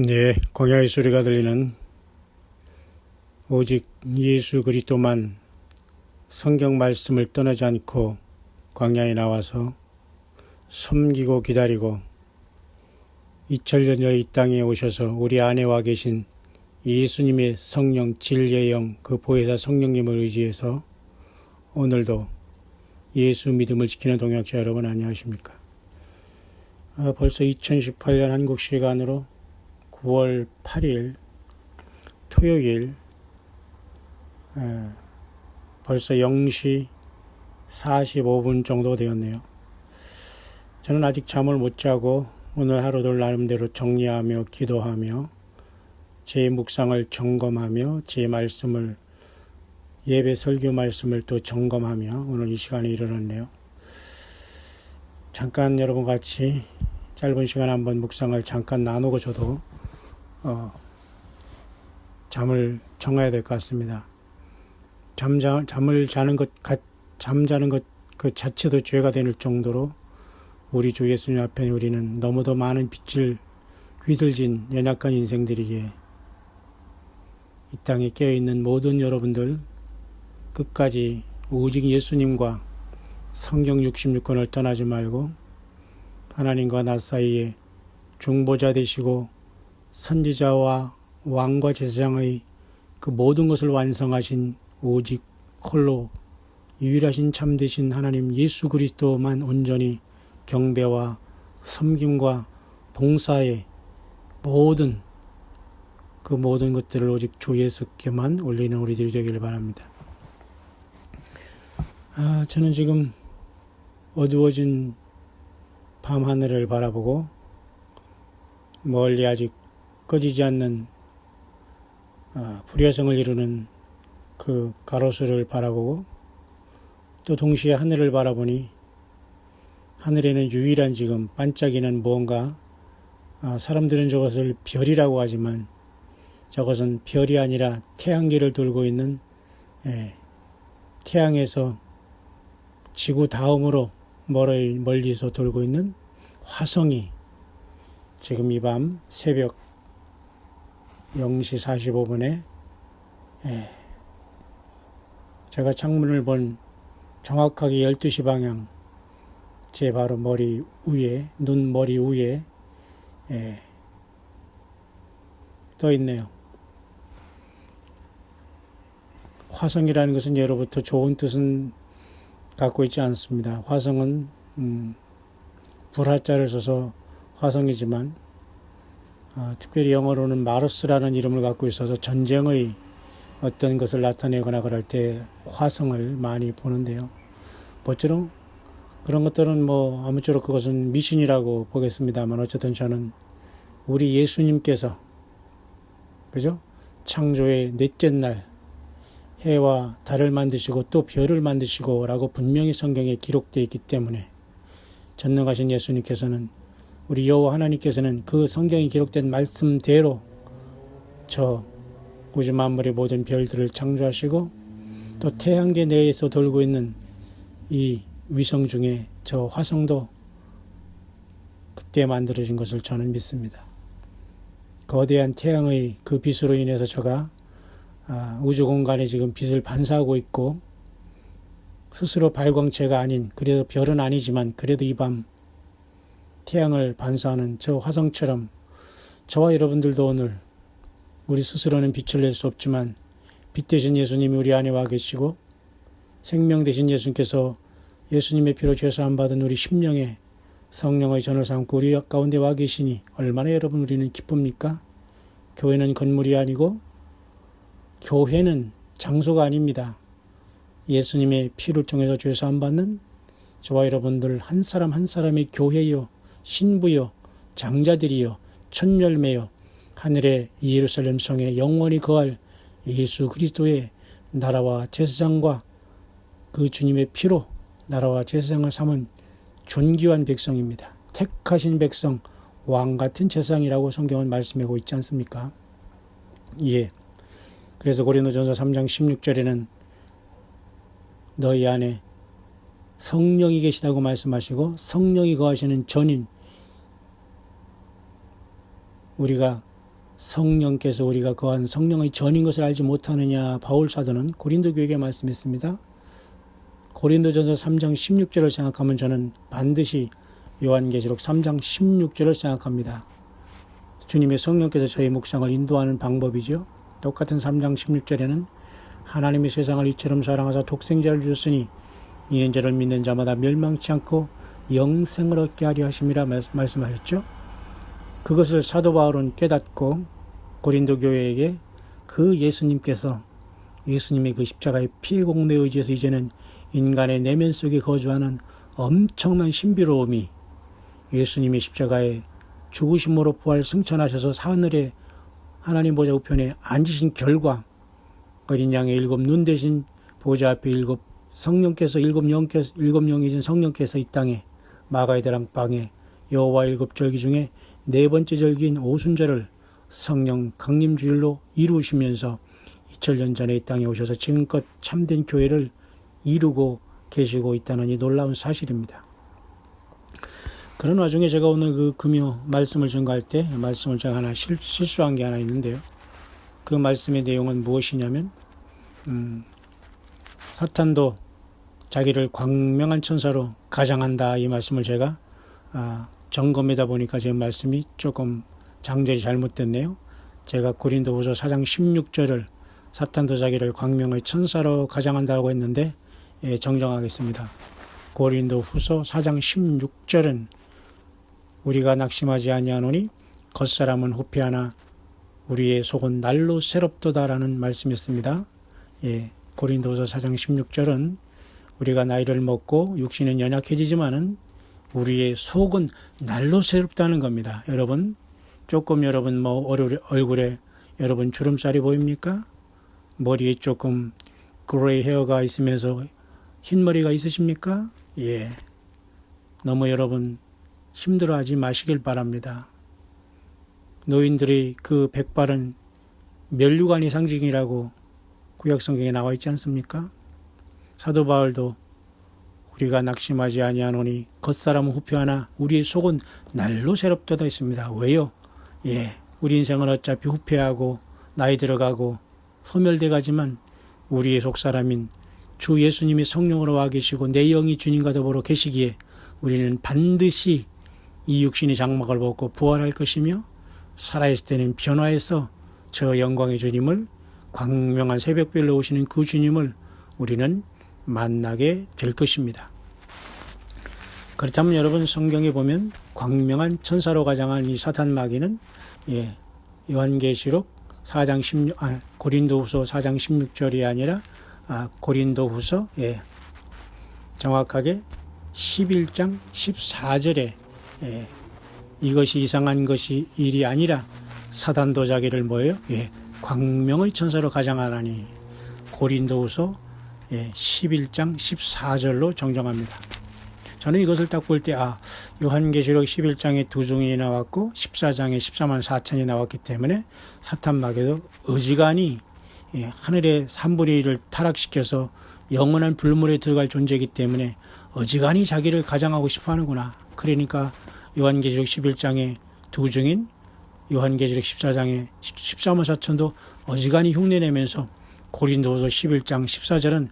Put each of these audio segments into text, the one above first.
네, 광야의 소리가 들리는 오직 예수 그리스도만 성경 말씀을 떠나지 않고 광야에 나와서 섬기고 기다리고 2000년 전에 이 땅에 오셔서 우리 안에 와 계신 예수님의 성령 진리의 영 그 보혜사 성령님을 의지해서 오늘도 예수 믿음을 지키는 동역자 여러분 안녕하십니까? 벌써 2018년 한국 시간으로 9월 8일 토요일 벌써 0시 45분 정도 되었네요. 저는 아직 잠을 못 자고 오늘 하루를 나름대로 정리하며 기도하며 제 묵상을 점검하며 제 말씀을 예배 설교 말씀을 또 점검하며 오늘 이 시간에 이르렀네요. 잠깐 여러분 같이 짧은 시간 한번 묵상을 잠깐 나누고 저도 잠을 청해야 될 것 같습니다. 잠을 자는 것, 잠자는 것 그 자체도 죄가 될 정도로 우리 주 예수님 앞에 우리는 너무도 많은 빛을 휘둘진 연약한 인생들이기에 이 땅에 깨어있는 모든 여러분들 끝까지 오직 예수님과 성경 66권을 떠나지 말고 하나님과 나 사이에 중보자 되시고 선지자와 왕과 제사장의 그 모든 것을 완성하신 오직 홀로 유일하신 참되신 하나님 예수 그리스도만 온전히 경배와 섬김과 봉사의 모든 그 모든 것들을 오직 주 예수께만 올리는 우리들이 되기를 바랍니다. 저는 지금 어두워진 밤하늘을 바라보고 멀리 아직 꺼지지 않는 불야성을 이루는 그 가로수를 바라보고 또 동시에 하늘을 바라보니 하늘에는 유일한 지금 반짝이는 무언가 사람들은 저것을 별이라고 하지만 저것은 별이 아니라 태양계를 돌고 있는 태양에서 지구 다음으로 멀리서 돌고 있는 화성이 지금 이 밤 새벽 0시 45분에 제가 창문을 본 정확하게 12시 방향 제 바로 머리 위에 머리 위에 떠 있네요. 화성이라는 것은 예로부터 좋은 뜻은 갖고 있지 않습니다. 화성은 불화자를 써서 화성이지만 특별히 영어로는 마르스라는 이름을 갖고 있어서 전쟁의 어떤 것을 나타내거나 그럴 때 화성을 많이 보는데요. 뭐처럼 그런 것들은 아무쪼록 그것은 미신이라고 보겠습니다만 어쨌든 저는 우리 예수님께서 그죠? 창조의 넷째 날 해와 달을 만드시고 또 별을 만드시고 라고 분명히 성경에 기록되어 있기 때문에 전능하신 예수님께서는 우리 여호와 하나님께서는 그 성경에 기록된 말씀대로 저 우주 만물의 모든 별들을 창조하시고 또 태양계 내에서 돌고 있는 이 위성 중에 저 화성도 그때 만들어진 것을 저는 믿습니다. 거대한 태양의 그 빛으로 인해서 저가 우주 공간에 지금 빛을 반사하고 있고 스스로 발광체가 아닌 그래도 별은 아니지만 그래도 이 밤 태양을 반사하는 저 화성처럼 저와 여러분들도 오늘 우리 스스로는 빛을 낼 수 없지만 빛 대신 예수님이 우리 안에 와 계시고 생명 대신 예수님께서 예수님의 피로 죄사함 받은 우리 심령에 성령의 전을 삼고 우리 가운데 와 계시니 얼마나 여러분 우리는 기쁩니까? 교회는 건물이 아니고 교회는 장소가 아닙니다. 예수님의 피를 통해서 죄사함 받는 저와 여러분들 한 사람 한 사람의 교회요, 신부요, 장자들이요, 천열매요, 하늘의 예루살렘 성에 영원히 거할 예수 그리스도의 나라와 제사장과 그 주님의 피로 나라와 제사장을 삼은 존귀한 백성입니다. 택하신 백성, 왕같은 제사장이라고 성경은 말씀하고 있지 않습니까? 예. 그래서 고린도전서 3장 16절에는 너희 안에 성령이 계시다고 말씀하시고 성령이 거하시는 전인 우리가 성령께서 우리가 거한 성령의 전인 것을 알지 못하느냐. 바울 사도는 고린도 교회에 말씀했습니다. 고린도전서 3장 16절을 생각하면 저는 반드시 요한계시록 3장 16절을 생각합니다. 주님의 성령께서 저희 묵상을 인도하는 방법이죠. 똑같은 3장 16절에는 하나님이 세상을 이처럼 사랑하사 독생자를 주셨으니 이는 저를 믿는 자마다 멸망치 않고 영생을 얻게 하려 하심이라 말씀하셨죠. 그것을 사도 바울은 깨닫고 고린도 교회에게 그 예수님께서 예수님의 그 십자가의 피의 공로에 의지해서 이제는 인간의 내면 속에 거주하는 엄청난 신비로움이 예수님의 십자가의 죽으심으로 부활 승천하셔서 하늘에 하나님 보좌 우편에 앉으신 결과 어린 양의 일곱 눈 대신 보좌 앞에 일곱 영이신 성령께서 이 땅에 마가의 다락방에 여호와 일곱 절기 중에 네 번째 절기인 오순절을 성령 강림주일로 이루시면서 2000년 전에 이 땅에 오셔서 지금껏 참된 교회를 이루고 계시고 있다는 이 놀라운 사실입니다. 그런 와중에 제가 오늘 그 금요 말씀을 전가할 때 말씀을 제가 하나 실수한 게 하나 있는데요. 그 말씀의 내용은 무엇이냐면 사탄도 자기를 광명한 천사로 가장한다, 이 말씀을 제가 점검하다 보니까 제 말씀이 조금 장절이 잘못됐네요. 제가 고린도후서 4장 16절을 사탄도 자기를 광명의 천사로 가장한다고 했는데 정정하겠습니다. 고린도후서 4장 16절은 우리가 낙심하지 아니하노니 겉사람은 후패하나 우리의 속은 날로 새롭도다라는 말씀이었습니다. 고린도후서 4장 16절은 우리가 나이를 먹고 육신은 연약해지지만은 우리의 속은 날로 새롭다는 겁니다. 여러분, 조금 여러분 얼굴에 여러분 주름살이 보입니까? 머리에 조금 그레이 헤어가 있으면서 흰머리가 있으십니까? 너무 여러분 힘들어하지 마시길 바랍니다. 노인들의 그 백발은 면류관의 상징이라고 구약성경에 나와 있지 않습니까? 사도 바울도 우리가 낙심하지 아니하노니 겉사람은 후패하나 우리의 속은 날로 새롭도다 했습니다. 왜요? 우리 인생은 어차피 후패하고 나이 들어가고 소멸돼 가지만 우리의 속사람인 주 예수님이 성령으로 와 계시고 내 영이 주님과 더불어 계시기에 우리는 반드시 이 육신의 장막을 벗고 부활할 것이며 살아있을 때는 변화해서 저 영광의 주님을, 광명한 새벽별로 오시는 그 주님을 우리는 만나게 될 것입니다. 그렇다면 여러분, 성경에 보면 광명한 천사로 가장한 이 사탄 마귀는 요한계시록 4장 고린도후서 4장 16절이 아니라 고린도후서 정확하게 11장 14절에 이것이 이상한 것이 일이 아니라 사단도 자기를 뭐예요? 광명의 천사로 가장하나니 고린도후서 11장 14절로 정정합니다. 저는 이것을 딱 볼 때 요한계시록 11장에 두 종이 나왔고 14장에 14만 4천이 나왔기 때문에 사탄 마귀도 어지간히 하늘의 3분의 1을 타락시켜서 영원한 불물에 들어갈 존재이기 때문에 어지간히 자기를 가장하고 싶어 하는구나. 그러니까 요한계시록 11장에 두 종인 요한계시록 14장에 14만 4천도 어지간히 흉내내면서 고린도후서 11장 14절은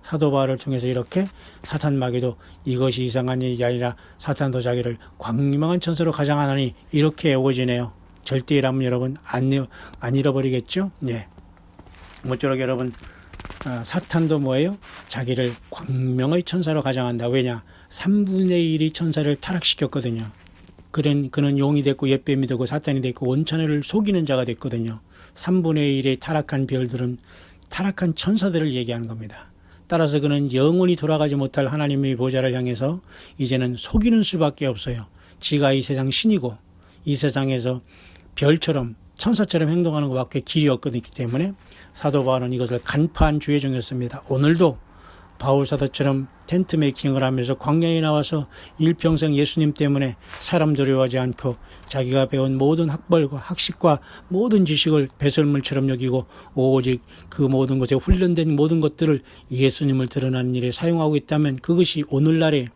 사도 바울을 통해서 이렇게 사탄 마귀도 이것이 이상한 일이 아니라 사탄도 자기를 광명한 천사로 가장하나니 이렇게 외워지네요. 절대 이라면 여러분 안 잃어버리겠죠? 모쪼록 여러분, 사탄도 뭐예요? 자기를 광명의 천사로 가장한다. 왜냐? 3분의 1이 천사를 타락시켰거든요. 그는 용이 됐고 옛뱀이 되고 사탄이 됐고 온 천하를 속이는 자가 됐거든요. 3분의 1의 타락한 별들은 타락한 천사들을 얘기하는 겁니다. 따라서 그는 영원히 돌아가지 못할 하나님의 보좌를 향해서 이제는 속이는 수밖에 없어요. 지가 이 세상 신이고 이 세상에서 별처럼 천사처럼 행동하는 것밖에 길이 없기 때문에 사도 바울은 이것을 간파한 주의 종이었습니다. 오늘도 바울 사도처럼 텐트 메이킹을 하면서 광야에 나와서 일평생 예수님 때문에 사람 두려워하지 않고 자기가 배운 모든 학벌과 학식과 모든 지식을 배설물처럼 여기고 오직 그 모든 것에 훈련된 모든 것들을 예수님을 드러나는 일에 사용하고 있다면 그것이 오늘날의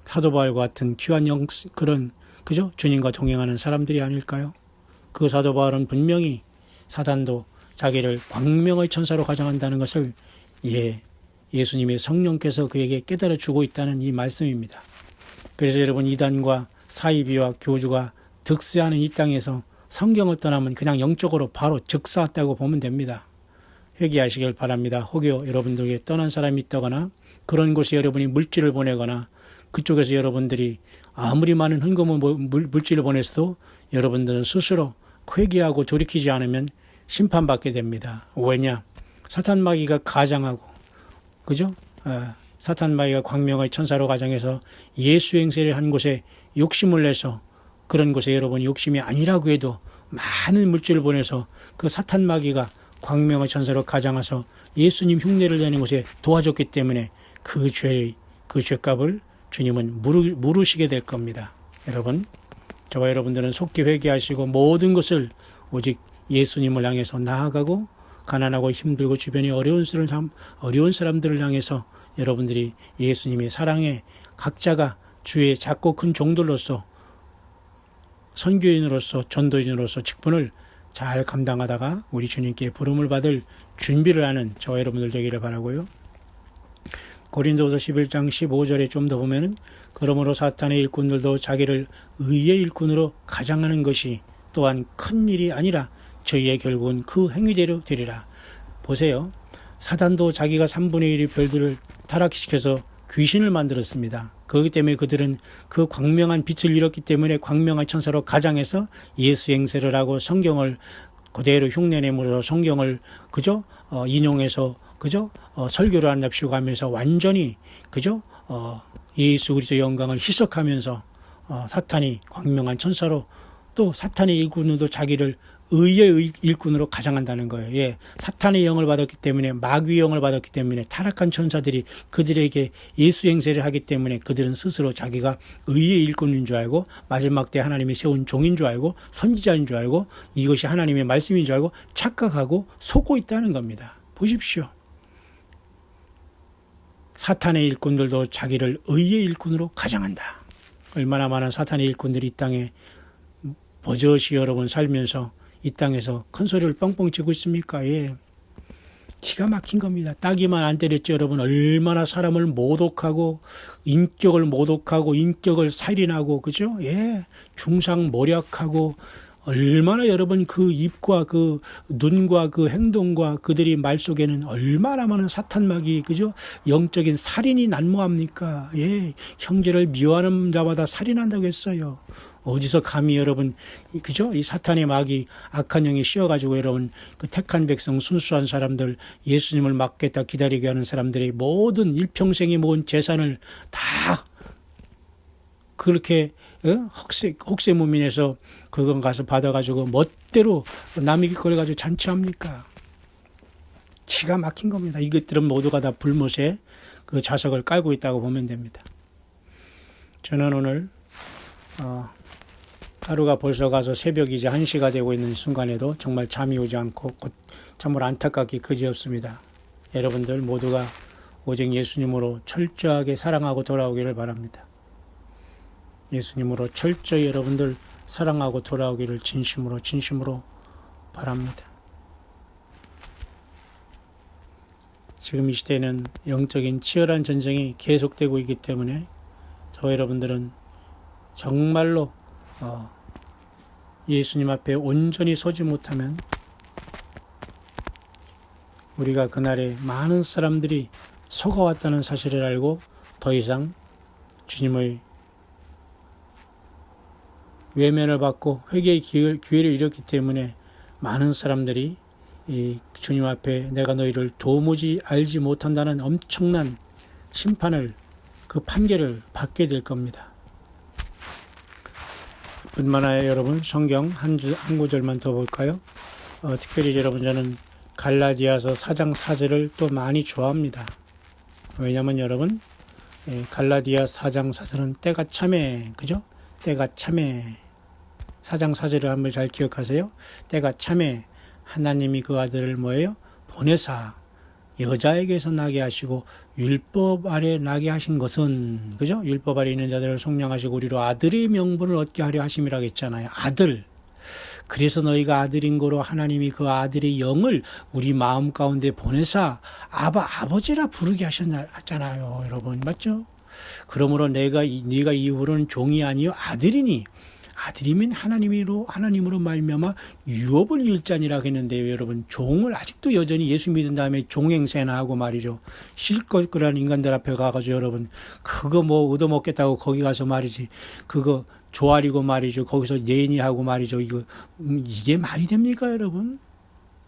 사도 바울과 같은 귀한 그런 주님과 동행하는 사람들이 아닐까요? 그 사도 바울은 분명히 사단도 자기를 광명의 천사로 가장한다는 것을 예수님의 성령께서 그에게 깨달아 주고 있다는 이 말씀입니다. 그래서 여러분, 이단과 사이비와 교주가 득세하는 이 땅에서 성경을 떠나면 그냥 영적으로 바로 즉사했다고 보면 됩니다. 회개하시길 바랍니다. 혹여 여러분들에게 떠난 사람이 있다거나 그런 곳에 여러분이 물질을 보내거나 그쪽에서 여러분들이 아무리 많은 헌금을 물질을 보내서도 여러분들은 스스로 회개하고 돌이키지 않으면 심판받게 됩니다. 왜냐? 사탄마귀가 가장하고, 그죠? 사탄마귀가 광명의 천사로 가장해서 예수 행세를 한 곳에 욕심을 내서 그런 곳에 여러분이 욕심이 아니라고 해도 많은 물질을 보내서 그 사탄마귀가 광명의 천사로 가장해서 예수님 흉내를 내는 곳에 도와줬기 때문에 그 죄값을 주님은 물으시게 될 겁니다. 여러분, 저와 여러분들은 속히 회개하시고 모든 것을 오직 예수님을 향해서 나아가고 가난하고 힘들고 주변에 어려운 사람들을 향해서 여러분들이 예수님의 사랑에 각자가 주의 작고 큰 종들로서 선교인으로서 전도인으로서 직분을 잘 감당하다가 우리 주님께 부름을 받을 준비를 하는 저와 여러분들 되기를 바라고요. 고린도후서 11장 15절에 좀 더 보면은 그러므로 사탄의 일꾼들도 자기를 의의 일꾼으로 가장하는 것이 또한 큰 일이 아니라 저희의 결국은 그 행위대로 되리라. 보세요. 사단도 자기가 3분의 1의 별들을 타락시켜서 귀신을 만들었습니다. 그렇기 때문에 그들은 그 광명한 빛을 잃었기 때문에 광명한 천사로 가장해서 예수 행세를 하고 성경을 그대로 흉내내므로 성경을 그저 인용해서 그저 설교를 한답시고 하면서 완전히 그저 예수 그리스도의 영광을 희석하면서 사탄이 광명한 천사로 또 사탄의 일꾼도 자기를 의의 일꾼으로 가장한다는 거예요. 사탄의 영을 받았기 때문에 마귀의 영을 받았기 때문에 타락한 천사들이 그들에게 예수 행세를 하기 때문에 그들은 스스로 자기가 의의 일꾼인 줄 알고 마지막 때 하나님이 세운 종인 줄 알고 선지자인 줄 알고 이것이 하나님의 말씀인 줄 알고 착각하고 속고 있다는 겁니다. 보십시오. 사탄의 일꾼들도 자기를 의의 일꾼으로 가장한다. 얼마나 많은 사탄의 일꾼들이 이 땅에 버젓이 여러분 살면서 이 땅에서 큰 소리를 뻥뻥 치고 있습니까? 기가 막힌 겁니다. 따기만 안 때렸지 여러분. 얼마나 사람을 모독하고 인격을 모독하고 인격을 살인하고 그죠? 중상 모략하고 얼마나 여러분 그 입과 그 눈과 그 행동과 그들이 말 속에는 얼마나 많은 사탄마귀 그죠? 영적인 살인이 난무합니까? 형제를 미워하는 자마다 살인한다고 했어요. 어디서 감히 여러분 그죠? 이 사탄의 마귀 악한 영이 씌워가지고 여러분 그 택한 백성 순수한 사람들 예수님을 맡겠다 기다리게 하는 사람들의 모든 일평생에 모은 재산을 다 그렇게 혹세무민해서 그건 가서 받아가지고 멋대로 남의 걸 가지고 잔치합니까? 기가 막힌 겁니다. 이것들은 모두가 다 불못에 그 자석을 깔고 있다고 보면 됩니다. 저는 오늘 하루가 벌써 가서 새벽이 이제 1시가 되고 있는 순간에도 정말 잠이 오지 않고 정말 안타깝기 그지없습니다. 여러분들 모두가 오직 예수님으로 철저하게 사랑하고 돌아오기를 바랍니다. 예수님으로 철저히 여러분들 사랑하고 돌아오기를 진심으로 바랍니다. 지금 이 시대에는 영적인 치열한 전쟁이 계속되고 있기 때문에 저와 여러분들은 정말로 예수님 앞에 온전히 서지 못하면 우리가 그날에 많은 사람들이 속아왔다는 사실을 알고 더 이상 주님의 외면을 받고 회개의 기회를 잃었기 때문에 많은 사람들이 이 주님 앞에 내가 너희를 도무지 알지 못한다는 엄청난 심판을 그 판결을 받게 될 겁니다. 뿐만 아니라 여러분 성경 한 구절만 더 볼까요? 특별히 여러분 저는 갈라디아서 4장 4절을 또 많이 좋아합니다. 왜냐하면 여러분 갈라디아 4장 4절은 때가 참에 그죠? 때가 참에 4장 4절을 한번 잘 기억하세요. 때가 참에 하나님이 그 아들을 뭐예요? 보내사 여자에게서 나게 하시고 율법 아래 나게 하신 것은 그죠? 율법 아래 있는 자들을 속량하시고 우리로 아들의 명분을 얻게 하려 하심이라고 했잖아요. 아들. 그래서 너희가 아들인 고로 하나님이 그 아들의 영을 우리 마음 가운데 보내사 아버지라 부르게 하셨잖아요. 여러분 맞죠? 그러므로 네가 이후로는 종이 아니요 아들이니 아들이면 하나님으로 말미암아 유업을 이을자니라 했는데요. 여러분 종을 아직도 여전히 예수 믿은 다음에 종행세나 하고 말이죠. 실컷 그런 인간들 앞에 가가지고 여러분 그거 뭐 얻어먹겠다고 거기 가서 말이지 그거 조아리고 말이죠. 거기서 예니하고 말이죠. 이게 말이 됩니까 여러분?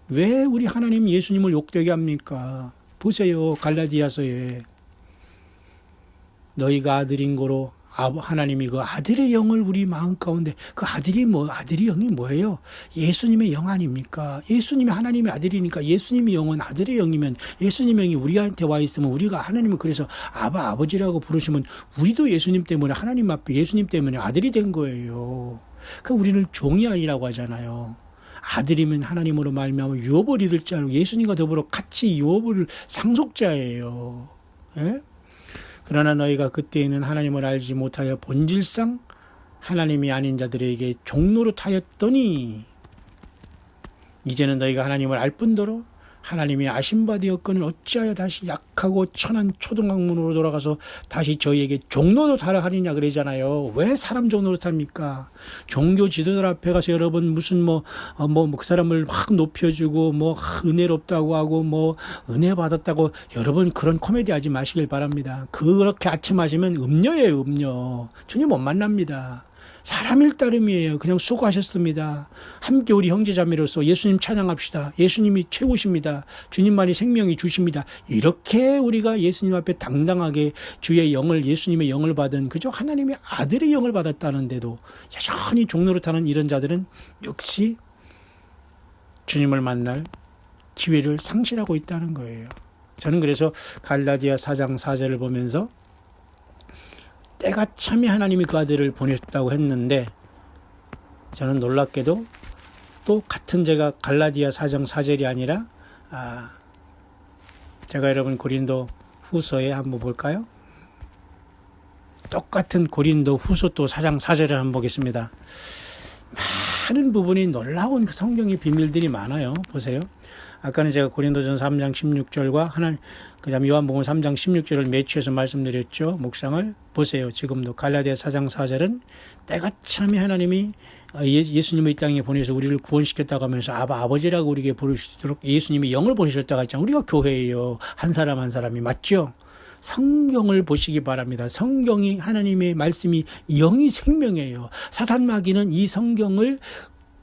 왜 우리 하나님 예수님을 욕되게 합니까? 보세요. 갈라디아서에 너희가 아들인 고로 하나님이 그 아들의 영을 우리 마음 가운데 아들의 영이 뭐예요? 예수님의 영 아닙니까? 예수님이 하나님의 아들이니까 예수님의 영은 아들의 영이면 예수님의 영이 우리한테 와 있으면 우리가 하나님을 그래서 아버지라고 부르시면 우리도 예수님 때문에 하나님 앞에 예수님 때문에 아들이 된 거예요. 우리는 종이 아니라고 하잖아요. 아들이면 하나님으로 말미암아 유업을 이룰 자로 예수님과 더불어 같이 유업을 상속자예요. 예? 그러나 너희가 그때에는 하나님을 알지 못하여 본질상 하나님이 아닌 자들에게 종노릇하였더니 이제는 너희가 하나님을 알 뿐더러 하나님이 아신 바 되었거늘 어찌하여 다시 약하고 천한 초등학문으로 돌아가서 다시 저희에게 종노릇하라 하느냐 그러잖아요. 왜 사람 종노릇합니까? 종교 지도자 앞에 가서 여러분 무슨 그 사람을 막 높여주고 은혜롭다고 하고 은혜 받았다고 여러분 그런 코미디 하지 마시길 바랍니다. 그렇게 아침 하시면 음녀예요. 음녀. 주님 못 만납니다. 사람일 따름이에요. 그냥 수고하셨습니다. 함께 우리 형제자매로서 예수님 찬양합시다. 예수님이 최고십니다. 주님만이 생명이 주십니다. 이렇게 우리가 예수님 앞에 당당하게 주의 영을 예수님의 영을 받은 그저 하나님의 아들의 영을 받았다는데도 여전히 종노릇하는 이런 자들은 역시 주님을 만날 기회를 상실하고 있다는 거예요. 저는 그래서 갈라디아 4장 4절을 보면서 때가 참에 하나님이 그 아들을 보내셨다고 했는데 저는 놀랍게도 또 같은 제가 갈라디아 4장 4절이 아니라 제가 여러분 고린도 후서에 한번 볼까요? 똑같은 고린도 후서 또 4장 4절을 한번 보겠습니다. 많은 부분이 놀라운 그 성경의 비밀들이 많아요. 보세요. 아까는 제가 고린도전 3장 16절과 그다음에 요한복음 3장 16절을 매치해서 말씀드렸죠. 묵상을 보세요. 지금도 갈라디아 4장 4절은 때가 참에 하나님이 예수님을 이 땅에 보내서 우리를 구원시켰다고 하면서 아버지라고 우리에게 부를 수 있도록 예수님이 영을 보내셨다고 했잖아요. 우리가 교회예요. 한 사람 한 사람이 맞죠? 성경을 보시기 바랍니다. 성경이 하나님의 말씀이 영이 생명이에요. 사단 마귀는 이 성경을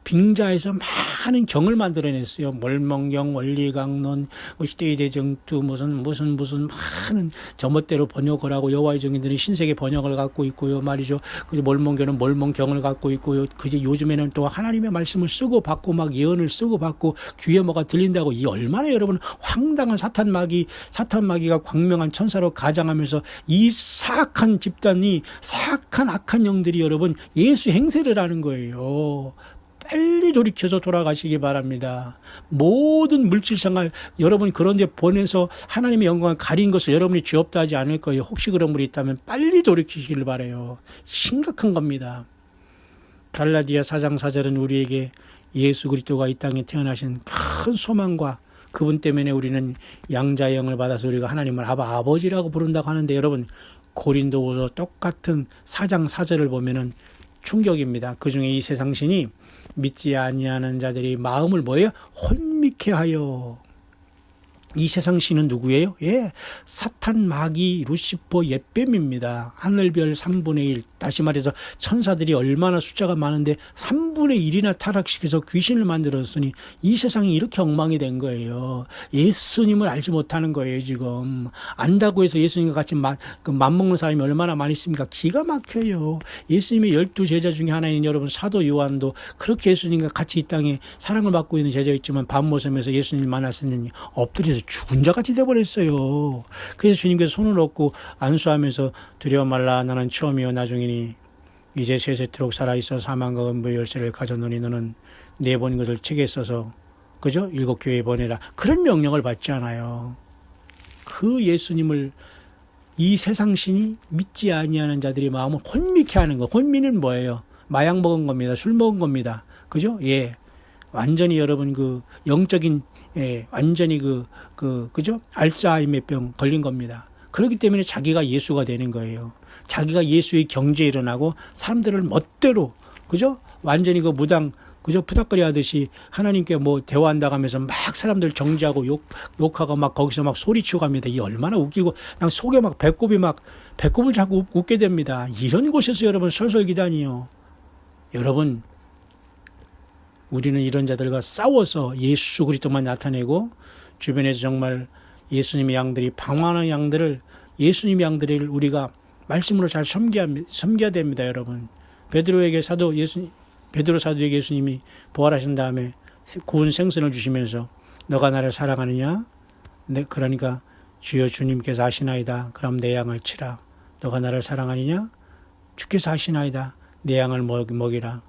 빙자에서 많은 경을 만들어냈어요. 몰몬경, 원리강론, 시대의 대정투, 무슨 많은 저멋대로 번역을 하고 여호와의 증인들은 신세계 번역을 갖고 있고요. 말이죠. 몰몬경은 몰몬경을 갖고 있고요. 요즘에는 또 하나님의 말씀을 쓰고 받고 예언을 쓰고 받고 귀에 뭐가 들린다고 이 얼마나 여러분 황당한 사탄 마귀가 광명한 천사로 가장하면서 이 사악한 집단이 사악한 악한 영들이 여러분 예수 행세를 하는 거예요. 빨리 돌이켜서 돌아가시기 바랍니다. 모든 물질생활 여러분 그런 데 보내서 하나님의 영광을 가린 것을 여러분이 죄없다 하지 않을 거예요. 혹시 그런 분이 있다면 빨리 돌이키시길 바라요. 심각한 겁니다. 갈라디아 4장 4절은 우리에게 예수 그리스도가 이 땅에 태어나신 큰 소망과 그분 때문에 우리는 양자의 영을 받아서 우리가 하나님을 아버지라고 부른다고 하는데 여러분 고린도후서 똑같은 4장 4절을 보면은 충격입니다. 그중에 이 세상신이 믿지 아니하는 자들이 마음을 혼미케 하여. 이 세상 신은 누구예요? 사탄, 마귀, 루시퍼, 옅뱀입니다. 하늘별 3분의 1. 다시 말해서 천사들이 얼마나 숫자가 많은데 3분의 1이나 타락시켜서 귀신을 만들었으니 이 세상이 이렇게 엉망이 된 거예요. 예수님을 알지 못하는 거예요, 지금. 안다고 해서 예수님과 같이 맘먹는 사람이 얼마나 많이 있습니까? 기가 막혀요. 예수님의 12제자 중에 하나인 여러분 사도 요한도 그렇게 예수님과 같이 이 땅에 사랑을 받고 있는 제자였지만 밤모섬에서 예수님을 만났으니 엎드려서 죽은 자같이 돼버렸어요. 그래서 주님께서 손을 얻고 안수하면서 두려워 말라 나는 처음이요 나중이니 이제 세세토록 살아있어 사망과 음부의 열쇠를 가졌노니 너는 내 본 것을 책에 써서 그죠? 7교회에 보내라. 그런 명령을 받지 않아요. 그 예수님을 이 세상 신이 믿지 아니하는 자들의 마음을 혼미케 하는 거. 혼미는 뭐예요? 마약 먹은 겁니다. 술 먹은 겁니다. 그죠? 예. 완전히 여러분 그 영적인 완전히 그죠? 알츠하이머병 걸린 겁니다. 그렇기 때문에 자기가 예수가 되는 거예요. 자기가 예수의 경제에 일어나고 사람들을 멋대로 그죠? 완전히 그 무당 그죠? 푸닥거리 하듯이 하나님께 뭐 대화한다고 하면서 막 사람들 정지하고 욕하고 막 거기서 막 소리치고 갑니다. 이 얼마나 웃기고 그냥 속에 막 배꼽을 자꾸 웃게 됩니다. 이런 곳에서 여러분 설설기단이요. 여러분 우리는 이런 자들과 싸워서 예수 그리스도만 나타내고 주변에서 정말 예수님의 양들이 방황하는 양들을 예수님의 양들을 우리가 말씀으로 잘 섬겨야 됩니다, 여러분. 베드로 사도에게 예수님이 부활하신 다음에 구원 생선을 주시면서 너가 나를 사랑하느냐? 그러니까 주여 주님께서 하시나이다. 그럼 내 양을 치라. 너가 나를 사랑하느냐? 주께서 하시나이다. 내 양을 먹이라.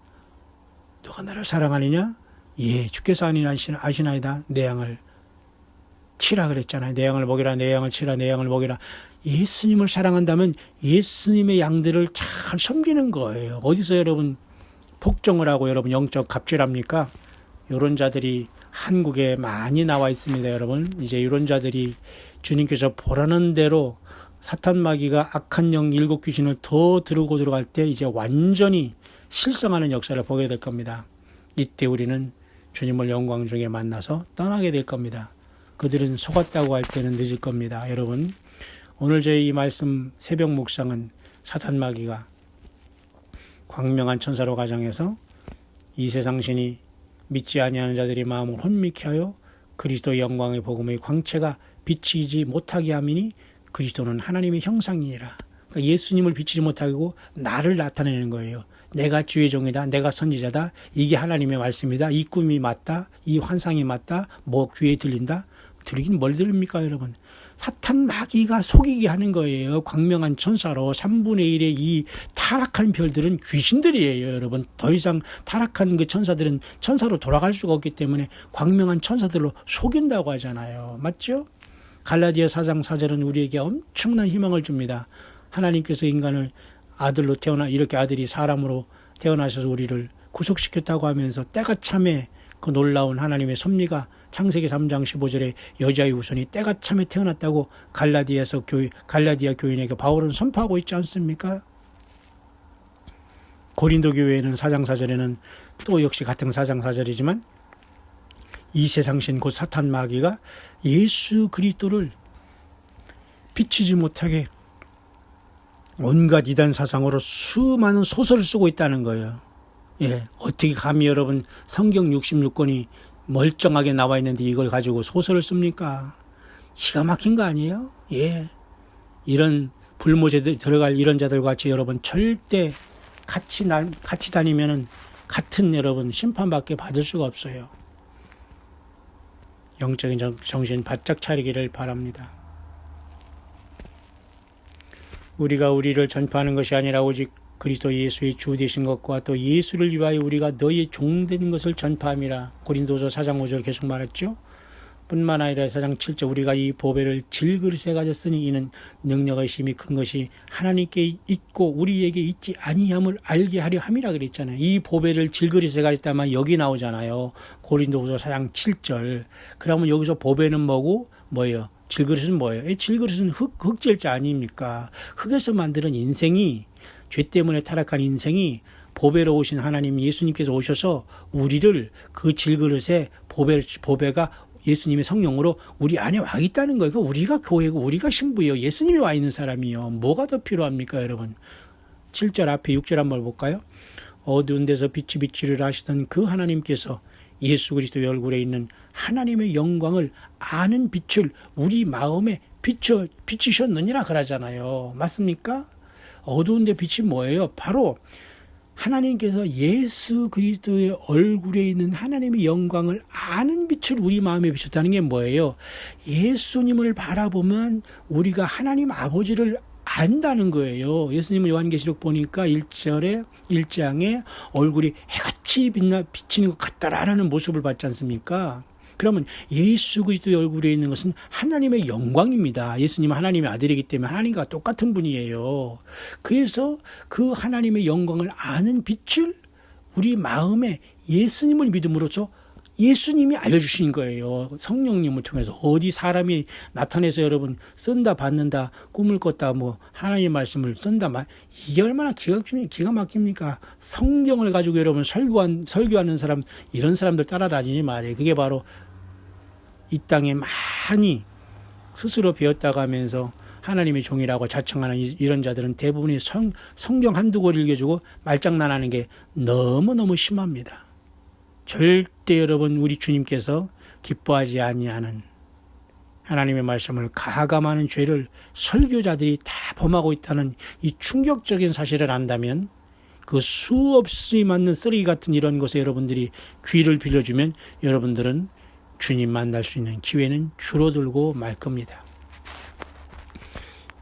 너가 나를 사랑하느냐? 예, 주께서 하시나이다. 내 양을 치라 그랬잖아요. 내 양을 먹이라, 내 양을 치라, 내 양을 먹이라. 예수님을 사랑한다면 예수님의 양들을 잘 섬기는 거예요. 어디서 여러분 폭정을 하고 여러분 영적 갑질합니까? 이런 자들이 한국에 많이 나와 있습니다, 여러분. 이제 이런 자들이 주님께서 보라는 대로 사탄 마귀가 악한 영 7귀신을 더 들고 들어갈 때 이제 완전히 실성하는 역사를 보게 될 겁니다. 이때 우리는 주님을 영광 중에 만나서 떠나게 될 겁니다. 그들은 속았다고 할 때는 늦을 겁니다. 여러분, 오늘 저희 이 말씀 새벽 묵상은 사탄 마귀가 광명한 천사로 가정해서 이 세상 신이 믿지 아니하는 자들의 마음을 혼미케 하여 그리스도의 영광의 복음의 광채가 비치지 못하게 함이니 그리스도는 하나님의 형상이니라. 그러니까 예수님을 비치지 못하고 나를 나타내는 거예요. 내가 주의 종이다. 내가 선지자다. 이게 하나님의 말씀이다. 이 꿈이 맞다. 이 환상이 맞다. 뭐 귀에 들린다. 들리긴 뭘 들립니까, 여러분? 사탄 마귀가 속이게 하는 거예요. 광명한 천사로 3분의 1의 이 타락한 별들은 귀신들이에요, 여러분. 더 이상 타락한 그 천사들은 천사로 돌아갈 수가 없기 때문에 광명한 천사들로 속인다고 하잖아요. 맞죠? 갈라디아 4장 4절은 우리에게 엄청난 희망을 줍니다. 하나님께서 인간을 아들로 이렇게 아들이 사람으로 태어나셔서 우리를 구속시켰다고 하면서 때가 참에 그 놀라운 하나님의 섭리가 창세기 3장 15절에 여자의 후손이 때가 참에 태어났다고 갈라디아 교인에게 바울은 선포하고 있지 않습니까? 고린도 교회는 4장 4절에는 또 역시 같은 4장 4절이지만 이 세상신 곧 사탄 마귀가 예수 그리스도를 비치지 못하게 온갖 이단 사상으로 수많은 소설을 쓰고 있다는 거예요. 예, 어떻게 감히 여러분 성경 66권이 멀쩡하게 나와 있는데 이걸 가지고 소설을 씁니까? 기가 막힌 거 아니에요? 예, 이런 불모제 들어갈 이런 자들과 같이 여러분 절대 같이 다니면은 같은 여러분 심판밖에 받을 수가 없어요. 영적인 정신 바짝 차리기를 바랍니다. 우리가 우리를 전파하는 것이 아니라 오직 그리스도 예수의 주 되신 것과 또 예수를 위하여 우리가 너희의 종 되는 것을 전파함이라. 고린도서 4장 5절 계속 말했죠. 뿐만 아니라 4장 7절 우리가 이 보배를 질그릇에 가졌으니 이는 능력의 힘이 큰 것이 하나님께 있고 우리에게 있지 아니함을 알게 하려 함이라 그랬잖아요. 이 보배를 질그릇에 가졌다만 여기 나오잖아요. 고린도서 4장 7절. 그러면 여기서 보배는 뭐예요? 질그릇은 뭐예요? 질그릇은 흙질자 아닙니까? 흙에서 만드는 인생이 죄 때문에 타락한 인생이 보배로 오신 하나님 예수님께서 오셔서 우리를 그 질그릇에 보배가 예수님의 성령으로 우리 안에 와 있다는 거예요. 우리가 교회고 우리가 신부예요. 예수님이 와 있는 사람이요. 뭐가 더 필요합니까, 여러분? 7절 앞에 6절 한번 볼까요? 어두운 데서 빛이 비치리라 하시던 그 하나님께서 예수 그리스도의 얼굴에 있는 하나님의 영광을 아는 빛을 우리 마음에 비추셨느니라 그러잖아요. 맞습니까? 어두운 데 빛이 뭐예요? 바로 하나님께서 예수 그리스도의 얼굴에 있는 하나님의 영광을 아는 빛을 우리 마음에 비쳤다는 게 뭐예요? 예수님을 바라보면 우리가 하나님 아버지를 안다는 거예요. 예수님은 요한계시록 보니까 1장에 얼굴이 해같이 비치는 것 같다라는 모습을 봤지 않습니까? 그러면 예수 그리스도의 얼굴에 있는 것은 하나님의 영광입니다. 예수님은 하나님의 아들이기 때문에 하나님과 똑같은 분이에요. 그래서 그 하나님의 영광을 아는 빛을 우리 마음에 예수님을 믿음으로써 예수님이 알려주신 거예요. 성령님을 통해서. 어디 사람이 나타내서 여러분 쓴다 받는다 꿈을 꿨다 뭐 하나님의 말씀을 쓴다 이게 얼마나 기가 막힙니까? 성경을 가지고 여러분 설교하는 사람 이런 사람들 따라다니지 말이에요. 그게 바로 이 땅에 많이 스스로 배웠다고 하면서 하나님의 종이라고 자청하는 이런 자들은 대부분이 성경 한두 권 읽어주고 말장난하는 게 너무너무 심합니다. 절대 여러분 우리 주님께서 기뻐하지 아니하는 하나님의 말씀을 가감하는 죄를 설교자들이 다 범하고 있다는 이 충격적인 사실을 안다면 그 수없이 맞는 쓰레기 같은 이런 것에 여러분들이 귀를 빌려주면 여러분들은 주님 만날 수 있는 기회는 줄어들고 말 겁니다.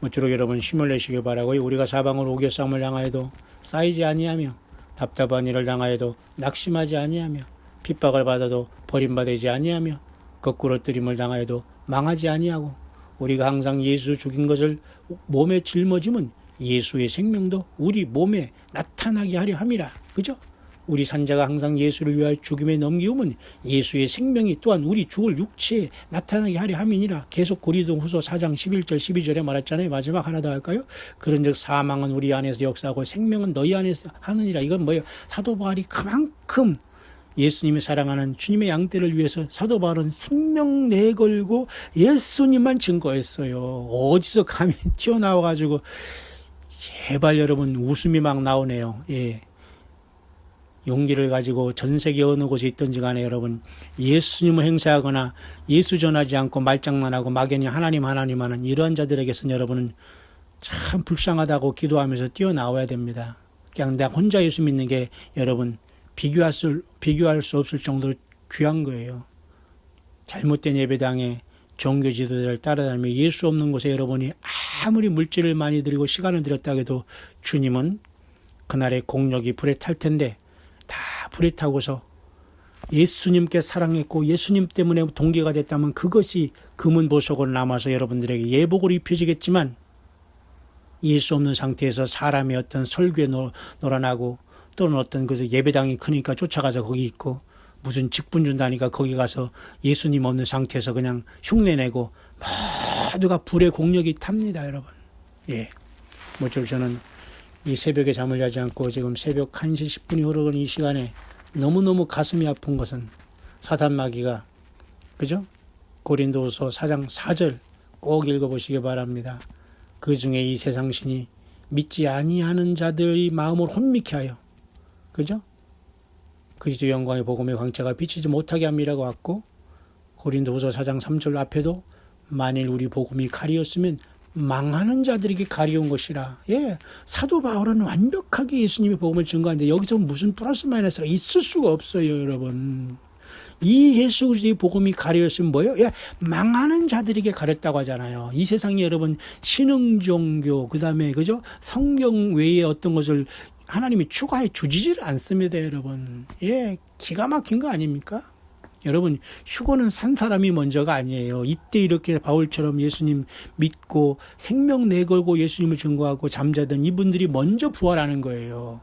모쪼록 여러분 힘을 내시길 바라고요. 우리가 사방으로 오개 싸움을 당하여도 쌓이지 아니하며 답답한 일을 당하여도 낙심하지 아니하며 핍박을 받아도 버림받지 아니하며 거꾸로 뜨림을 당하여도 망하지 아니하고 우리가 항상 예수 죽인 것을 몸에 짊어지면 예수의 생명도 우리 몸에 나타나게 하려 함이라. 그죠? 우리 산자가 항상 예수를 위하여 죽임에 넘기우면 예수의 생명이 또한 우리 죽을 육체에 나타나게 하려 함이니라. 계속 고린도후서 4장 11절 12절에 말했잖아요. 마지막 하나 더 할까요? 그런즉 사망은 우리 안에서 역사하고 생명은 너희 안에서 하느니라. 이건 뭐예요? 사도 바울이 그만큼 예수님이 사랑하는 주님의 양떼를 위해서 사도 바울은 생명 내걸고 예수님만 증거했어요. 어디서 감히 튀어나와가지고 제발 여러분 웃음이 막 나오네요. 예. 용기를 가지고 전 세계 어느 곳에 있든지 간에 여러분 예수님을 행사하거나 예수 전하지 않고 말장난하고 막연히 하나님 하는 이러한 자들에게서는 여러분은 참 불쌍하다고 기도하면서 뛰어나와야 됩니다. 그냥 내가 혼자 예수 믿는 게 여러분 비교할 수 없을 정도로 귀한 거예요. 잘못된 예배당에 종교 지도자를 따라다니며 예수 없는 곳에 여러분이 아무리 물질을 많이 들이고 시간을 들였다 해도 주님은 그날의 공력이 불에 탈 텐데 다 불에 타고서 예수님께 사랑했고 예수님 때문에 동기가 됐다면 그것이 금은 보석으로 남아서 여러분들에게 예복으로 입혀지겠지만 예수 없는 상태에서 사람의 어떤 설교에 놀아나고 또는 어떤 그 예배당이 크니까 쫓아가서 거기 있고 무슨 직분 준다니까 거기 가서 예수님 없는 상태에서 그냥 흉내내고 모두가 불의 공력이 탑니다, 여러분. 예. 모쪼록 저는 이 새벽에 잠을 자지 않고 지금 새벽 1시 10분이 흐르는 이 시간에 너무너무 가슴이 아픈 것은 사단 마귀가 그죠? 고린도후서 4장 4절 꼭 읽어보시기 바랍니다. 그 중에 이 세상신이 믿지 아니하는 자들의 마음을 혼미케 하여 그죠? 그리스도 영광의 복음의 광채가 비치지 못하게 함이라고 했고 고린도후서 4장 3절 앞에도 만일 우리 복음이 칼이었으면 망하는 자들에게 가려운 것이라. 예, 사도 바울은 완벽하게 예수님의 복음을 증거하는데 여기서 무슨 플러스 마이너스가 있을 수가 없어요, 여러분. 이 예수 그리스도의 복음이 가려였으면 뭐예요? 예, 망하는 자들에게 가렸다고 하잖아요. 이 세상에 여러분 신흥 종교 그다음에 그죠? 성경 외에 어떤 것을 하나님이 추가해 주지를 않습니다, 여러분. 예, 기가 막힌 거 아닙니까? 여러분, 휴거는 산 사람이 먼저가 아니에요. 이때 이렇게 바울처럼 예수님 믿고 생명 내걸고 예수님을 증거하고 잠자던 이분들이 먼저 부활하는 거예요.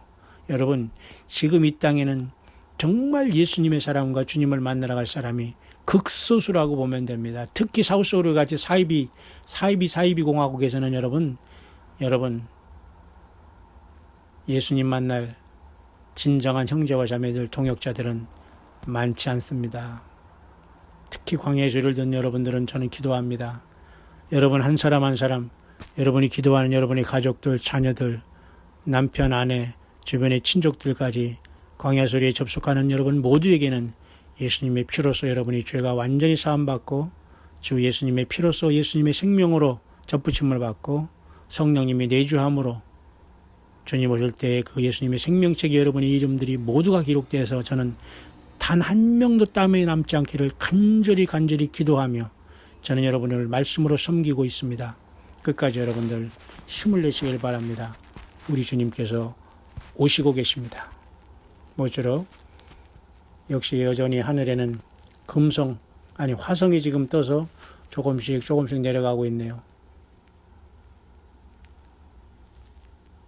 여러분, 지금 이 땅에는 정말 예수님의 사람과 주님을 만나러 갈 사람이 극소수라고 보면 됩니다. 특히 사우스홀 같이 사이비 공화국에서는 여러분 예수님 만날 진정한 형제와 자매들 동역자들은 많지 않습니다. 특히 광야의 죄를 듣는 여러분들은 저는 기도합니다. 여러분 한 사람 한 사람 여러분이 기도하는 여러분의 가족들, 자녀들, 남편, 아내, 주변의 친족들까지 광야 소리에 접속하는 여러분 모두에게는 예수님의 피로써 여러분이 죄가 완전히 사함받고 주 예수님의 피로써 예수님의 생명으로 접붙임을 받고 성령님이 내주함으로 주님 오실 때 그 예수님의 생명책에 여러분의 이름들이 모두가 기록되어서 저는 단 한 명도 땀에 남지 않기를 간절히 기도하며 저는 여러분을 말씀으로 섬기고 있습니다. 끝까지 여러분들 힘을 내시길 바랍니다. 우리 주님께서 오시고 계십니다. 모쪼록 역시 여전히 하늘에는 화성이 지금 떠서 조금씩 내려가고 있네요.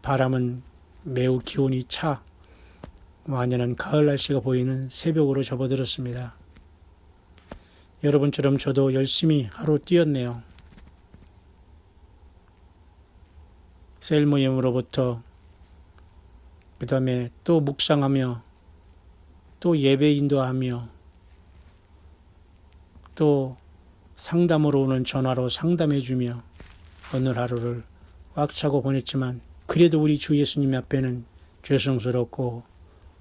바람은 매우 기온이 차. 완연한 가을 날씨가 보이는 새벽으로 접어들었습니다. 여러분처럼 저도 열심히 하루 뛰었네요. 셀 모임으로부터 그 다음에 또 묵상하며 또 예배 인도하며 또 상담으로 오는 전화로 상담해주며 오늘 하루를 꽉 차고 보냈지만 그래도 우리 주 예수님 앞에는 죄송스럽고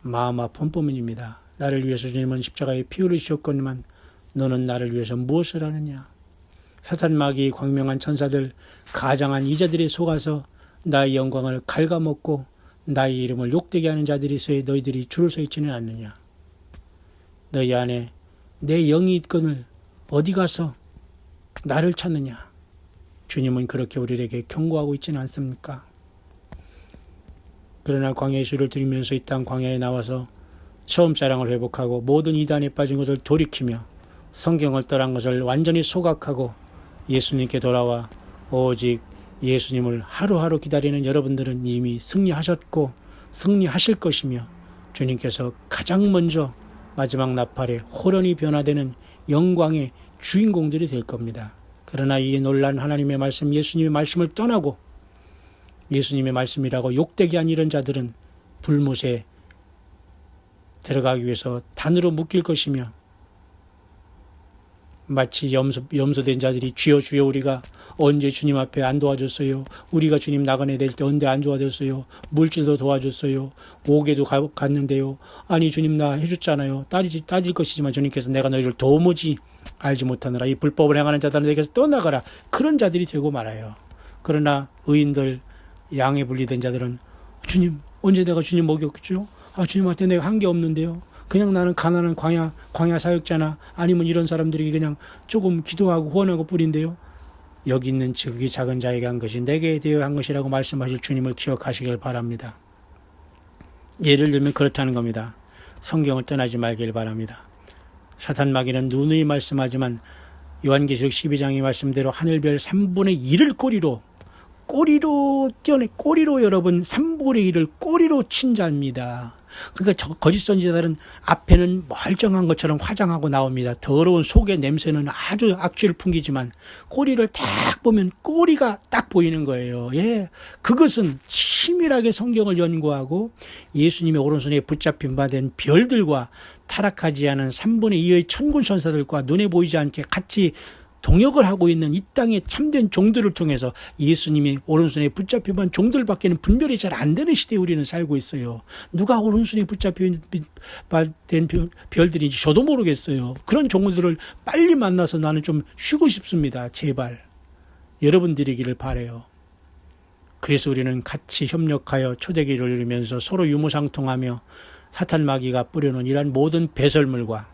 마음 아픈 뿐입니다. 나를 위해서 주님은 십자가에 피 흘리셨거니만 너는 나를 위해서 무엇을 하느냐. 사탄 마귀 광명한 천사들 가장한 이자들에 속아서 나의 영광을 갉아먹고 나의 이름을 욕되게 하는 자들이서의 너희들이 줄을 서 있지는 않느냐. 너희 안에 내 영이 있거늘 어디 가서 나를 찾느냐. 주님은 그렇게 우리에게 경고하고 있지는 않습니까? 그러나 광야의 수를 들으면서 이 땅 광야에 나와서 처음 사랑을 회복하고 모든 이단에 빠진 것을 돌이키며 성경을 떠난 것을 완전히 소각하고 예수님께 돌아와 오직 예수님을 하루하루 기다리는 여러분들은 이미 승리하셨고 승리하실 것이며 주님께서 가장 먼저 마지막 나팔에 호련히 변화되는 영광의 주인공들이 될 겁니다. 그러나 이 놀란 하나님의 말씀, 예수님의 말씀을 떠나고 예수님의 말씀이라고 욕되게 한 이런 자들은 불못에 들어가기 위해서 단으로 묶일 것이며 마치 염소된 자들이 주여 주여 우리가 언제 주님 앞에 안 도와줬어요. 우리가 주님 나그네 될 때 언제 안 도와줬어요. 물질도 도와줬어요. 옥에도 갔는데요. 아니 주님 나 해줬잖아요. 따질 것이지만 주님께서 내가 너희를 도무지 알지 못하느라 이 불법을 행하는 자들은 내게서 떠나가라. 그런 자들이 되고 말아요. 그러나 의인들 양에 분리된 자들은 주님 언제 내가 주님 먹였겠죠? 주님한테 내가 한 게 없는데요. 그냥 나는 가난한 광야 사역자나 아니면 이런 사람들이 그냥 조금 기도하고 후원하고 뿐인데요. 여기 있는 지극히 작은 자에게 한 것이 내게 되어 한 것이라고 말씀하실 주님을 기억하시길 바랍니다. 예를 들면 그렇다는 겁니다. 성경을 떠나지 말길 바랍니다. 사탄 마귀는 누누이 말씀하지만 요한계시록 12장의 말씀대로 하늘별 3분의 1을 꼬리로 여러분 3분의 1을 꼬리로 친 자입니다. 그러니까 거짓 선지자들은 앞에는 멀쩡한 것처럼 화장하고 나옵니다. 더러운 속의 냄새는 아주 악취를 풍기지만 꼬리를 딱 보면 꼬리가 딱 보이는 거예요. 예, 그것은 치밀하게 성경을 연구하고 예수님의 오른손에 붙잡힌 바 된 별들과 타락하지 않은 3분의 2의 천군 천사들과 눈에 보이지 않게 같이 동역을 하고 있는 이 땅의 참된 종들을 통해서 예수님이 오른손에 붙잡힌 종들밖에는 분별이 잘 안 되는 시대에 우리는 살고 있어요. 누가 오른손에 붙잡힌 별들인지 저도 모르겠어요. 그런 종들을 빨리 만나서 나는 좀 쉬고 싶습니다. 제발 여러분들이기를 바라요. 그래서 우리는 같이 협력하여 초대기를 이루면서 서로 유무상통하며 사탄 마귀가 뿌려놓은 이러한 모든 배설물과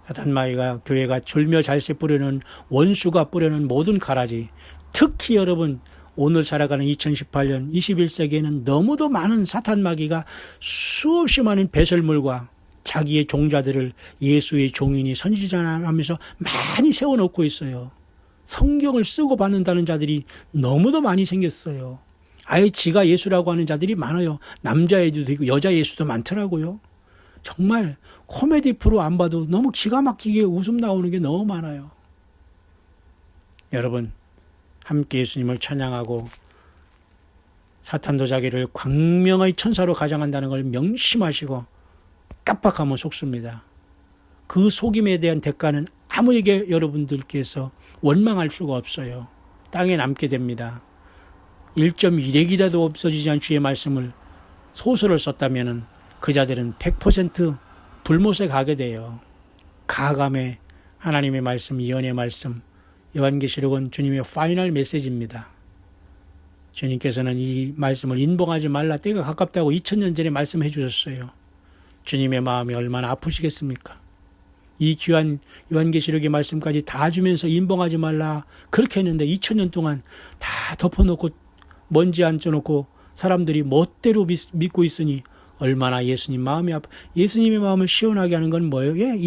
사탄 마귀가 교회가 졸며 잘세 뿌려놓은 원수가 뿌려놓은 모든 가라지, 특히 여러분 오늘 살아가는 2018년 21세기에는 너무도 많은 사탄 마귀가 수없이 많은 배설물과 자기의 종자들을 예수의 종이니 선지자나 하면서 많이 세워놓고 있어요. 성경을 쓰고 받는다는 자들이 너무도 많이 생겼어요. 아예 지가 예수라고 하는 자들이 많아요. 남자 예수도 있고 여자 예수도 많더라고요. 정말 코미디 프로 안 봐도 너무 기가 막히게 웃음 나오는 게 너무 많아요. 여러분 함께 예수님을 찬양하고 사탄도 자기를 광명의 천사로 가장한다는 걸 명심하시고 깜빡하면 속습니다. 그 속임에 대한 대가는 아무에게 여러분들께서 원망할 수가 없어요. 땅에 남게 됩니다. 1.1핵이라도 없어지지 않은 주의 말씀을 소설을 썼다면 그 자들은 100% 불못에 가게 돼요. 가감의 하나님의 말씀, 예언의 말씀, 요한계시록은 주님의 파이널 메시지입니다. 주님께서는 이 말씀을 인봉하지 말라, 때가 가깝다고 2000년 전에 말씀해 주셨어요. 주님의 마음이 얼마나 아프시겠습니까? 이 귀한 요한계시록의 말씀까지 다 주면서 인봉하지 말라 그렇게 했는데 2000년 동안 다 덮어놓고 먼지 앉혀놓고 사람들이 멋대로 믿고 있으니 얼마나 예수님의 마음을 시원하게 하는 건 뭐예요? 예,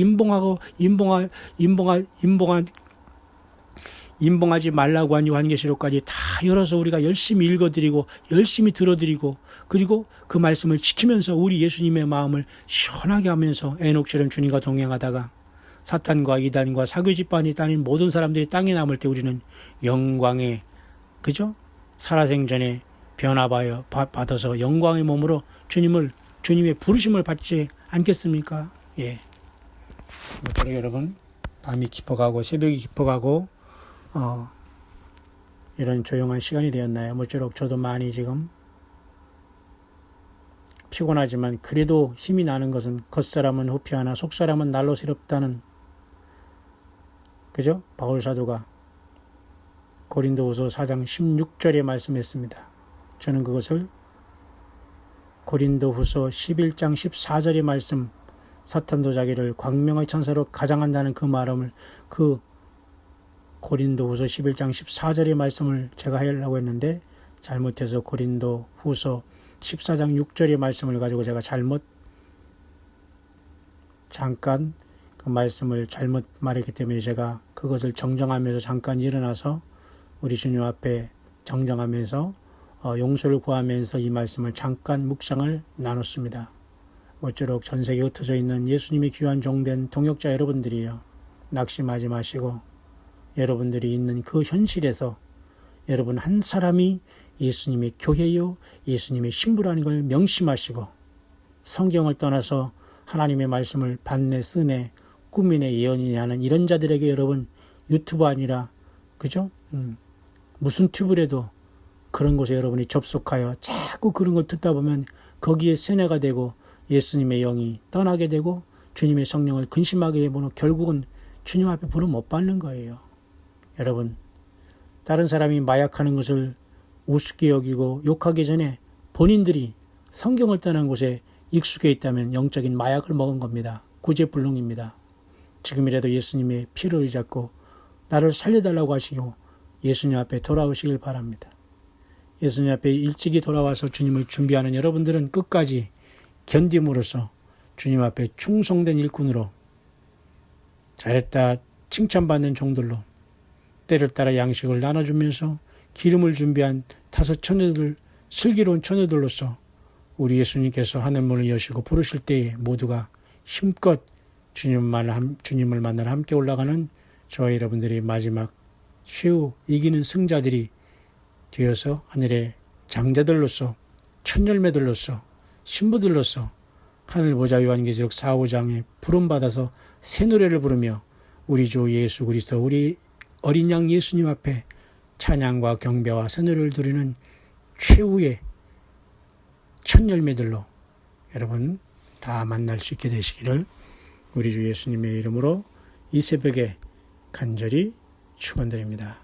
인봉하지 말라고 한 요한계시록까지 다 열어서 우리가 열심히 읽어드리고 열심히 들어드리고 그리고 그 말씀을 지키면서 우리 예수님의 마음을 시원하게 하면서 에녹처럼 주님과 동행하다가 사탄과 이단과 사교 집단이 따닌 모든 사람들이 땅에 남을 때 우리는 영광의 그죠? 살아생전에 변화하여 받아서 영광의 몸으로 주님의 부르심을 받지 않겠습니까? 예. 모쪼록 여러분 밤이 깊어가고 새벽이 깊어가고 이런 조용한 시간이 되었나요? 모쪼록 저도 많이 지금 피곤하지만 그래도 힘이 나는 것은 겉사람은 후피하나 속사람은 날로 새롭다는 그죠? 바울 사도가 고린도후서 4장 16절에 말씀했습니다. 저는 그것을 고린도후서 11장 14절의 말씀 사탄도 자기를 광명의 천사로 가장한다는 그 말음을 그 고린도후서 11장 14절의 말씀을 제가 하려고 했는데 잘못해서 고린도후서 14장 6절의 말씀을 가지고 제가 잠깐 그 말씀을 잘못 말했기 때문에 제가 그것을 정정하면서 잠깐 일어나서 우리 주님 앞에 정정하면서 용서를 구하면서 이 말씀을 잠깐 묵상을 나눴습니다. 모쪼록 전 세계에 흩어져 있는 예수님의 귀한 종된 동역자 여러분들이요. 낙심하지 마시고 여러분들이 있는 그 현실에서 여러분 한 사람이 예수님의 교회요 예수님의 신부라는 걸 명심하시고 성경을 떠나서 하나님의 말씀을 받네 쓰네 꿈이네 예언이네 하는 이런 자들에게 여러분 유튜브 아니라 그죠? 무슨 튜브라도 그런 곳에 여러분이 접속하여 자꾸 그런 걸 듣다 보면 거기에 세뇌가 되고 예수님의 영이 떠나게 되고 주님의 성령을 근심하게 해보는 결국은 주님 앞에 부름 못 받는 거예요. 여러분 다른 사람이 마약하는 것을 우습게 여기고 욕하기 전에 본인들이 성경을 떠난 곳에 익숙해 있다면 영적인 마약을 먹은 겁니다. 구제불능입니다. 지금이라도 예수님의 피를 의잡고 나를 살려달라고 하시고 예수님 앞에 돌아오시길 바랍니다. 예수님 앞에 일찍이 돌아와서 주님을 준비하는 여러분들은 끝까지 견딤으로써 주님 앞에 충성된 일꾼으로 잘했다 칭찬받는 종들로 때를 따라 양식을 나눠주면서 기름을 준비한 다섯 처녀들 슬기로운 처녀들로서 우리 예수님께서 하늘문을 여시고 부르실 때에 모두가 힘껏 주님을 만나러 함께 올라가는 저와 여러분들이 마지막 최후 이기는 승자들이 되어서 하늘의 장자들로서 천열매들로서 신부들로서 하늘보좌 요한계시록 4, 5장에 부름받아서 새 노래를 부르며 우리 주 예수 그리스도 우리 어린 양 예수님 앞에 찬양과 경배와 새 노래를 드리는 최후의 천열매들로 여러분 다 만날 수 있게 되시기를 우리 주 예수님의 이름으로 이 새벽에 간절히 축원드립니다.